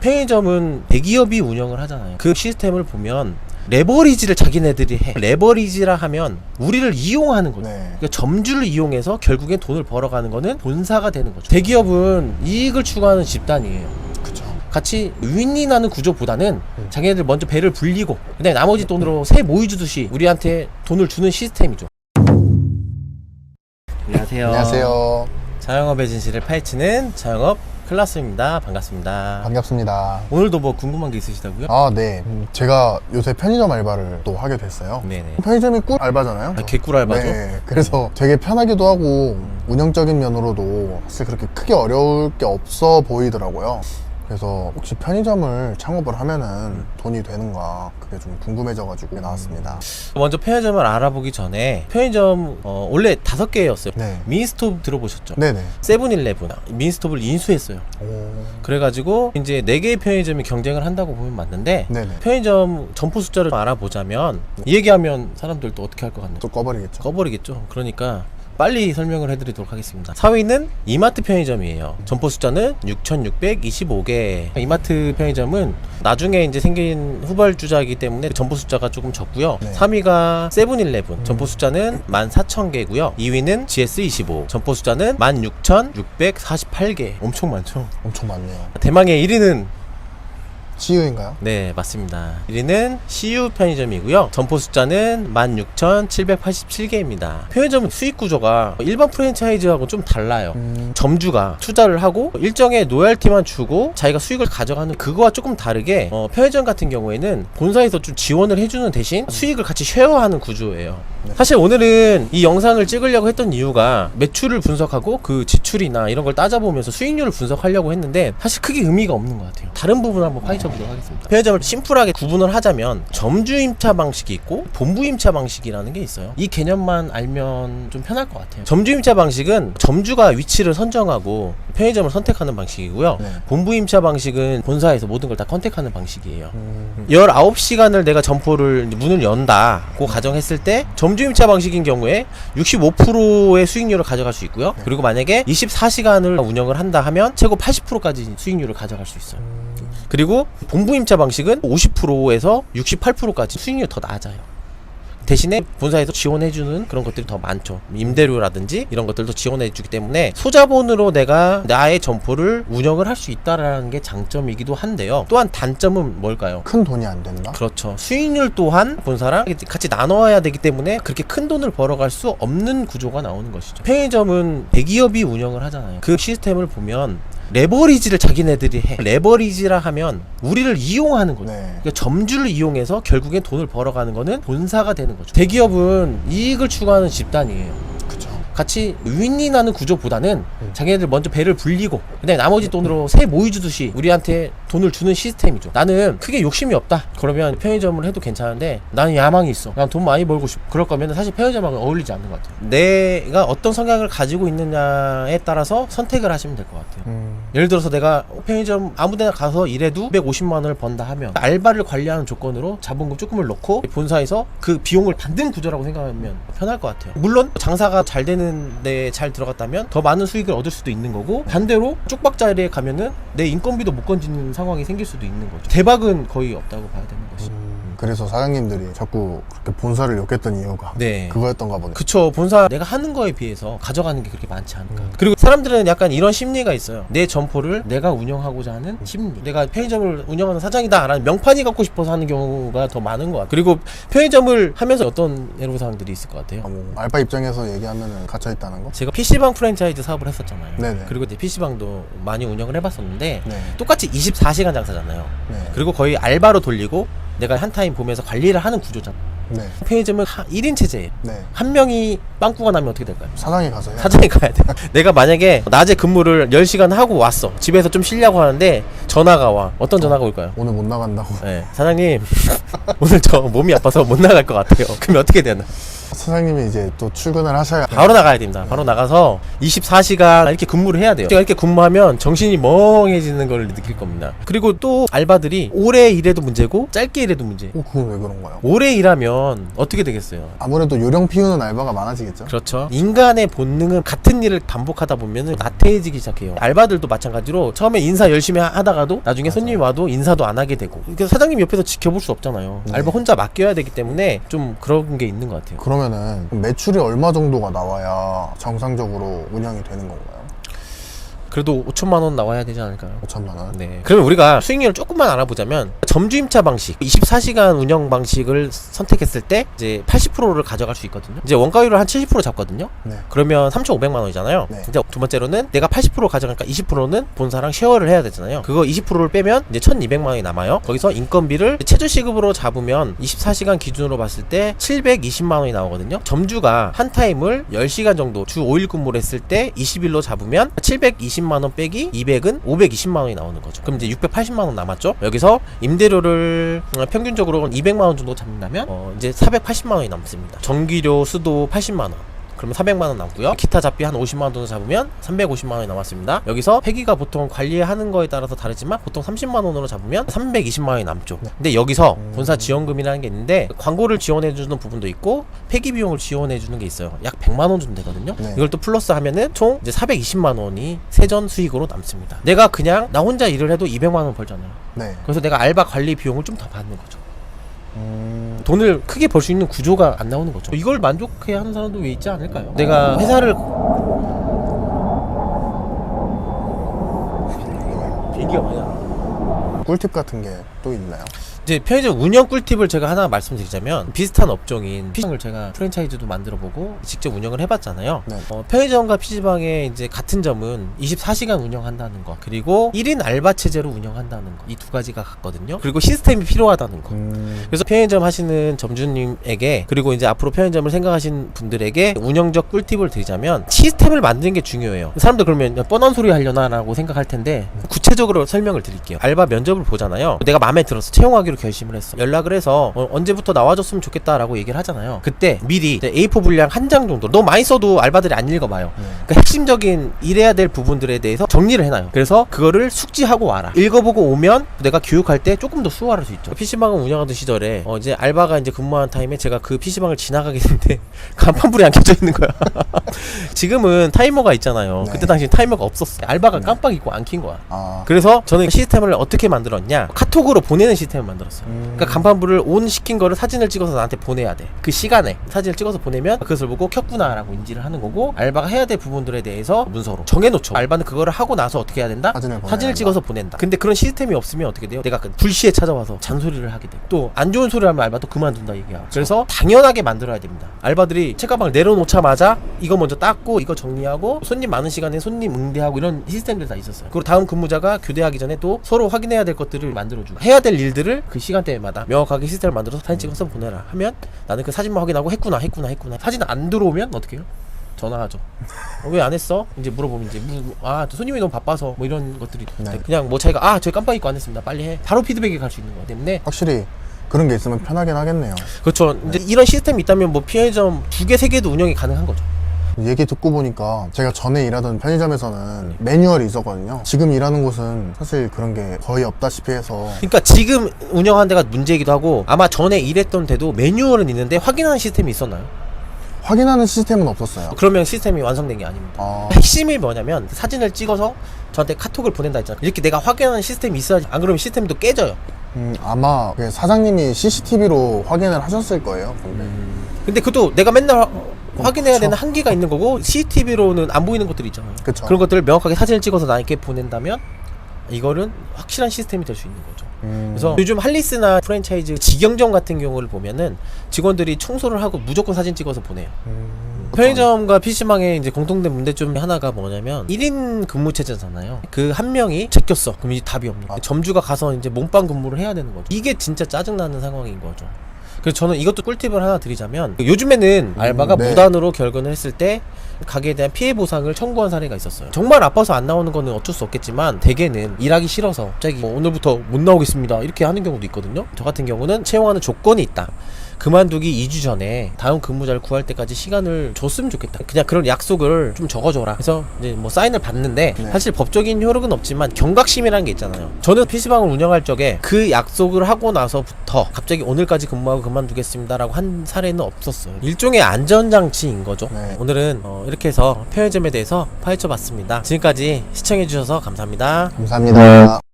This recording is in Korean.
편의점은 대기업이 운영을 하잖아요. 그 시스템을 보면 레버리지를 자기네들이 해. 레버리지라 하면 우리를 이용하는 거죠. 네. 그러니까 점주를 이용해서 결국엔 돈을 벌어가는 거는 본사가 되는 거죠. 대기업은 이익을 추구하는 집단이에요. 그쵸. 같이 윈윈하는 구조보다는 자기네들 먼저 배를 불리고 그다음에 나머지 돈으로 새 모이 주듯이 우리한테 돈을 주는 시스템이죠. 안녕하세요. 안녕하세요. 자영업의 진실을 파헤치는 자영업 클라스입니다. 반갑습니다. 반갑습니다. 오늘도 뭐 궁금한 게 있으시다고요? 아, 네. 제가 요새 편의점 알바를 또 하게 됐어요. 네네. 편의점이 꿀 알바잖아요. 아, 개꿀 알바죠? 네. 그래서 되게 편하기도 하고 운영적인 면으로도 사실 그렇게 크게 어려울 게 없어 보이더라고요. 그래서 혹시 편의점을 창업을 하면은 돈이 되는가 그게 좀 궁금해져가지고 나왔습니다. 먼저 편의점을 알아보기 전에 편의점 원래 5개였어요. 네. 미니스톱 들어보셨죠? 네네. 세븐일레븐 미니스톱을 인수했어요. 오. 그래가지고 이제 4개의 편의점이 경쟁을 한다고 보면 맞는데 네네. 편의점 점포 숫자를 알아보자면 이 얘기하면 사람들 또 어떻게 할 것 같나요? 또 꺼버리겠죠. 꺼버리겠죠. 그러니까 빨리 설명을 해드리도록 하겠습니다. 4위는 이마트 편의점이에요. 점포 숫자는 6,625개. 이마트 편의점은 나중에 이제 생긴 후발주자이기 때문에 점포 숫자가 조금 적고요. 네. 3위가 세븐일레븐. 점포 숫자는 14,000개고요. 2위는 GS25. 점포 숫자는 16,648개. 엄청 많죠. 엄청 많네요. 대망의 1위는 CU인가요? 네, 맞습니다. 1위는 CU 편의점이고요. 점포 숫자는 16,787개입니다. 편의점 수익 구조가 일반 프랜차이즈하고 좀 달라요. 점주가 투자를 하고 일정의 로열티만 주고 자기가 수익을 가져가는 그거와 조금 다르게 편의점 같은 경우에는 본사에서 좀 지원을 해주는 대신 수익을 같이 쉐어하는 구조예요. 사실 오늘은 이 영상을 찍으려고 했던 이유가 매출을 분석하고 그 지출이나 이런 걸 따져보면서 수익률을 분석하려고 했는데 사실 크게 의미가 없는 것 같아요. 다른 부분 한번 파헤쳐 보도록 하겠습니다. 편의점을 심플하게 구분을 하자면 점주 임차 방식이 있고 본부 임차 방식이라는 게 있어요. 이 개념만 알면 좀 편할 것 같아요. 점주 임차 방식은 점주가 위치를 선정하고 편의점을 선택하는 방식이고요. 네. 본부 임차 방식은 본사에서 모든 걸 다 컨택하는 방식이에요. 19시간을 내가 점포를 문을 연다고 가정했을 때 점주 임차 방식인 경우에 65%의 수익률을 가져갈 수 있고요. 그리고 만약에 24시간을 운영을 한다 하면 최고 80%까지 수익률을 가져갈 수 있어요. 그리고 본부 임차 방식은 50%에서 68%까지 수익률이 더 낮아요. 대신에 본사에서 지원해주는 그런 것들이 더 많죠. 임대료라든지 이런 것들도 지원해주기 때문에 소자본으로 내가 나의 점포를 운영을 할 수 있다라는 게 장점이기도 한데요. 또한 단점은 뭘까요? 큰 돈이 안 된다? 그렇죠. 수익률 또한 본사랑 같이 나눠야 되기 때문에 그렇게 큰 돈을 벌어갈 수 없는 구조가 나오는 것이죠. 편의점은 대기업이 운영을 하잖아요. 그 시스템을 보면 레버리지를 자기네들이 해. 레버리지라 하면 우리를 이용하는 거죠. 네. 그러니까 점주를 이용해서 결국엔 돈을 벌어가는 거는 본사가 되는 거죠. 대기업은 이익을 추구하는 집단이에요. 그쵸. 같이 윈윈하는 구조보다는 자기네들 먼저 배를 불리고 그다음에 나머지 돈으로 새 모이 주듯이 우리한테 돈을 주는 시스템이죠. 나는 크게 욕심이 없다. 그러면 편의점을 해도 괜찮은데 나는 야망이 있어. 난 돈 많이 벌고 싶어. 그럴 거면 사실 편의점하고 어울리지 않는 것 같아요. 내가 어떤 성향을 가지고 있느냐에 따라서 선택을 하시면 될 것 같아요. 예를 들어서 내가 편의점 아무데나 가서 일해도 250만 원을 번다 하면 알바를 관리하는 조건으로 자본금 조금을 넣고 본사에서 그 비용을 받는 구조라고 생각하면 편할 것 같아요. 물론 장사가 잘 되는 데 잘 들어갔다면 더 많은 수익을 얻을 수도 있는 거고 반대로 쪽박자리에 가면은 내 인건비도 못 건지는 상황이 생길 수도 있는 거죠. 대박은 거의 없다고 봐야 되는 것이죠. 그래서 사장님들이 자꾸 그렇게 본사를 욕했던 이유가 네. 그거였던가 보네. 그쵸. 본사 내가 하는 거에 비해서 가져가는 게 그렇게 많지 않을까. 그리고 사람들은 약간 이런 심리가 있어요. 내 점포를 내가 운영하고자 하는 심리. 내가 편의점을 운영하는 사장이다 라는 명판이 갖고 싶어서 하는 경우가 더 많은 것 같아요. 그리고 편의점을 하면서 어떤 애로사항들이 있을 것 같아요. 알바 입장에서 얘기하면 갇혀있다는 거? 제가 PC방 프랜차이즈 사업을 했었잖아요. 네네. 그리고 이제 PC방도 많이 운영을 해봤었는데 네. 똑같이 24시간 장사잖아요. 네. 그리고 거의 알바로 돌리고 내가 한 타임 보면서 관리를 하는 구조잖아. 네. 편의점은 1인 체제예요. 네. 한 명이 빵꾸가 나면 어떻게 될까요? 사장이 가서 해야 사장이 가야 돼. 내가 만약에 낮에 근무를 10시간 하고 왔어. 집에서 좀 쉬려고 하는데 전화가 와. 어떤 전화가 올까요? 오늘 못 나간다고. 네, 사장님 오늘 저 몸이 아파서 못 나갈 것 같아요. 그러면 어떻게 되나? 사장님이 이제 또 출근을 하셔야 바로 나가야 됩니다. 바로 나가서 24시간 이렇게 근무를 해야 돼요. 제가 이렇게 근무하면 정신이 멍해지는 걸 느낄 겁니다. 그리고 또 알바들이 오래 일해도 문제고 짧게 일해도 문제. 그건 왜 그런가요? 오래 일하면 어떻게 되겠어요? 아무래도 요령 피우는 알바가 많아지겠죠? 그렇죠. 인간의 본능은 같은 일을 반복하다 보면 나태해지기 시작해요. 알바들도 마찬가지로 처음에 인사 열심히 하다가도 나중에 맞아요. 손님이 와도 인사도 안 하게 되고. 그러니까 사장님 옆에서 지켜볼 수 없잖아요. 네. 알바 혼자 맡겨야 되기 때문에 좀 그런 게 있는 것 같아요. 그러면은 매출이 얼마 정도가 나와야 정상적으로 운영이 되는 건가요? 그래도 5천만 원 나와야 되지 않을까요? 5천만 원? 네. 그러면 우리가 수익률을 조금만 알아보자면 점주임차 방식 24시간 운영 방식을 선택했을 때 이제 80%를 가져갈 수 있거든요. 이제 원가율을 한 70% 잡거든요. 네. 그러면 3,500만 원이잖아요. 네. 이제 두 번째로는 내가 80% 가져가니까 20%는 본사랑 쉐어를 해야 되잖아요. 그거 20%를 빼면 이제 1,200만 원이 남아요. 거기서 인건비를 최저시급으로 잡으면 24시간 기준으로 봤을 때 720만 원이 나오거든요. 점주가 한 타임을 10시간 정도 주 5일 근무를 했을 때 20일로 잡으면 720만 원 빼기 200은 520만 원이 나오는 거죠. 그럼 이제 680만 원 남았죠. 여기서 임대료를 평균적으로 200만 원 정도 잡는다면 이제 480만 원이 남습니다. 전기료, 수도 80만 원. 그러면 400만 원 남고요. 기타 잡비 한 50만 원 정도 잡으면 350만 원이 남았습니다. 여기서 폐기가 보통 관리하는 거에 따라서 다르지만 보통 30만 원으로 잡으면 320만 원이 남죠. 근데 여기서 본사 지원금이라는 게 있는데 광고를 지원해 주는 부분도 있고 폐기 비용을 지원해 주는 게 있어요. 약 100만 원 정도 되거든요. 네. 이걸 또 플러스 하면은 총 이제 420만 원이 세전 수익으로 남습니다. 내가 그냥 나 혼자 일을 해도 200만 원 벌잖아요. 네. 그래서 내가 알바 관리 비용을 좀 더 받는 거죠. 돈을 크게 벌 수 있는 구조가 안 나오는 거죠. 이걸 만족해 하는 사람도 왜 있지 않을까요? 내가 회사를 비행기가 뭐냐? 꿀팁 같은 게 또 있나요? 이제 편의점 운영 꿀팁을 제가 하나 말씀드리자면 비슷한 업종인 PC방을 제가 프랜차이즈도 만들어보고 직접 운영을 해봤잖아요. 네. 편의점과 PC방의 이제 같은 점은 24시간 운영한다는 거, 그리고 1인 알바 체제로 운영한다는 거, 이 두 가지가 같거든요. 그리고 시스템이 필요하다는 거. 그래서 편의점 하시는 점주님에게, 그리고 이제 앞으로 편의점을 생각하신 분들에게 운영적 꿀팁을 드리자면 시스템을 만드는 게 중요해요. 사람들 그러면 뻔한 소리 하려나 라고 생각할 텐데 구체적으로 설명을 드릴게요. 알바 면접을 보잖아요. 내가 마음에 들어서 채용하기로 결심을 했어. 연락을 해서 언제부터 나와줬으면 좋겠다라고 얘기를 하잖아요. 그때 미리 A4 분량 한 장 정도, 너무 많이 써도 알바들이 안 읽어봐요. 그러니까 핵심적인 일해야 될 부분들에 대해서 정리를 해놔요. 그래서 그거를 숙지하고 와라. 읽어보고 오면 내가 교육할 때 조금 더 수월할 수 있죠. PC방을 운영하던 시절에 이제 알바가 이제 근무하는 타임에 제가 그 PC방을 지나가게 됐는데 간판불이 안 켜져 있는 거야. 지금은 타이머가 있잖아요. 네. 그때 당시 타이머가 없었어요. 알바가 깜빡 잊고 안 킨 거야. 그래서 저는 시스템을 어떻게 만들었냐, 카톡으로 보내는 시스템을 만들었어요. 그러니까 간판불을 온 시킨 거를 사진을 찍어서 나한테 보내야 돼. 그 시간에 사진을 찍어서 보내면 그것을 보고 켰구나 라고 인지를 하는 거고, 알바가 해야 될 부분들에 대해서 문서로 정해놓죠. 알바는 그거를 하고 나서 어떻게 해야 된다? 사진을 찍어서 보낸다. 근데 그런 시스템이 없으면 어떻게 돼요? 내가 그 불시에 찾아와서 잔소리를 하게 돼. 또 안 좋은 소리 하면 알바도 그만둔다 얘기야. 그래서 당연하게 만들어야 됩니다. 알바들이 책가방을 내려놓자마자 이거 먼저 닦고 이거 정리하고 손님 많은 시간에 손님 응대하고 이런 시스템들이 다 있었어요. 그리고 다음 근무자가 교대하기 전에 또 서로 확인해야 될 것들을 만들어주고, 해야 될 일들을 그 시간대마다 명확하게 시스템을 만들어서 사진 찍어서 보내라 하면 나는 그 사진만 확인하고 했구나. 사진 안 들어오면 어떻게 해요? 전화하죠. 왜 안 했어? 이제 물어보면 이제 손님이 너무 바빠서 뭐 이런 것들이 그냥 뭐 자기가 저희 깜빡 잊고 안 했습니다. 빨리 해. 바로 피드백이 갈 수 있는 거기 때문에 확실히 그런 게 있으면 편하긴 하겠네요. 그렇죠. 이제 이런 시스템이 있다면 뭐 편의점 2개, 3개도 운영이 가능한 거죠. 얘기 듣고 보니까 제가 전에 일하던 편의점에서는 매뉴얼이 있었거든요. 지금 일하는 곳은 사실 그런 게 거의 없다시피 해서. 그러니까 지금 운영하는 데가 문제이기도 하고, 아마 전에 일했던 데도 매뉴얼은 있는데 확인하는 시스템이 있었나요? 확인하는 시스템은 없었어요. 그러면 시스템이 완성된 게 아닙니다. 핵심이 뭐냐면 사진을 찍어서 저한테 카톡을 보낸다 했잖아요. 이렇게 내가 확인하는 시스템이 있어야지. 안 그러면 시스템이 또 깨져요. 아마 사장님이 CCTV로 확인을 하셨을 거예요. 근데 그것도 내가 맨날 확인해야 그쵸. 되는 한계가 있는 거고, CCTV로는 안 보이는 것들이 있잖아요. 그쵸. 그런 것들을 명확하게 사진을 찍어서 나에게 보낸다면 이거는 확실한 시스템이 될 수 있는 거죠. 그래서 요즘 할리스나 프랜차이즈 직영점 같은 경우를 보면은 직원들이 청소를 하고 무조건 사진 찍어서 보내요. 편의점과 PC방의 이제 공통된 문제점 하나가 뭐냐면 1인 근무 체제잖아요. 그 한 명이 제꼈어. 그럼 이제 답이 없는 거예요. 점주가 가서 이제 몸빵 근무를 해야 되는 거죠. 이게 진짜 짜증나는 상황인 거죠. 그래서 저는 이것도 꿀팁을 하나 드리자면, 요즘에는 알바가 무단으로 결근을 했을 때 가게에 대한 피해 보상을 청구한 사례가 있었어요. 정말 아파서 안 나오는 거는 어쩔 수 없겠지만 대개는 일하기 싫어서 갑자기 오늘부터 못 나오겠습니다 이렇게 하는 경우도 있거든요. 저 같은 경우는 채용하는 조건이 있다. 그만두기 2주 전에 다음 근무자를 구할 때까지 시간을 줬으면 좋겠다. 그냥 그런 약속을 좀 적어줘라. 그래서 이제 뭐 사인을 받는데 네. 사실 법적인 효력은 없지만 경각심이라는 게 있잖아요. 저는 PC방을 운영할 적에 그 약속을 하고 나서부터 갑자기 오늘까지 근무하고 그만두겠습니다라고 한 사례는 없었어요. 일종의 안전장치인 거죠. 네. 오늘은 이렇게 해서 편의점에 대해서 파헤쳐 봤습니다. 지금까지 시청해주셔서 감사합니다. 감사합니다.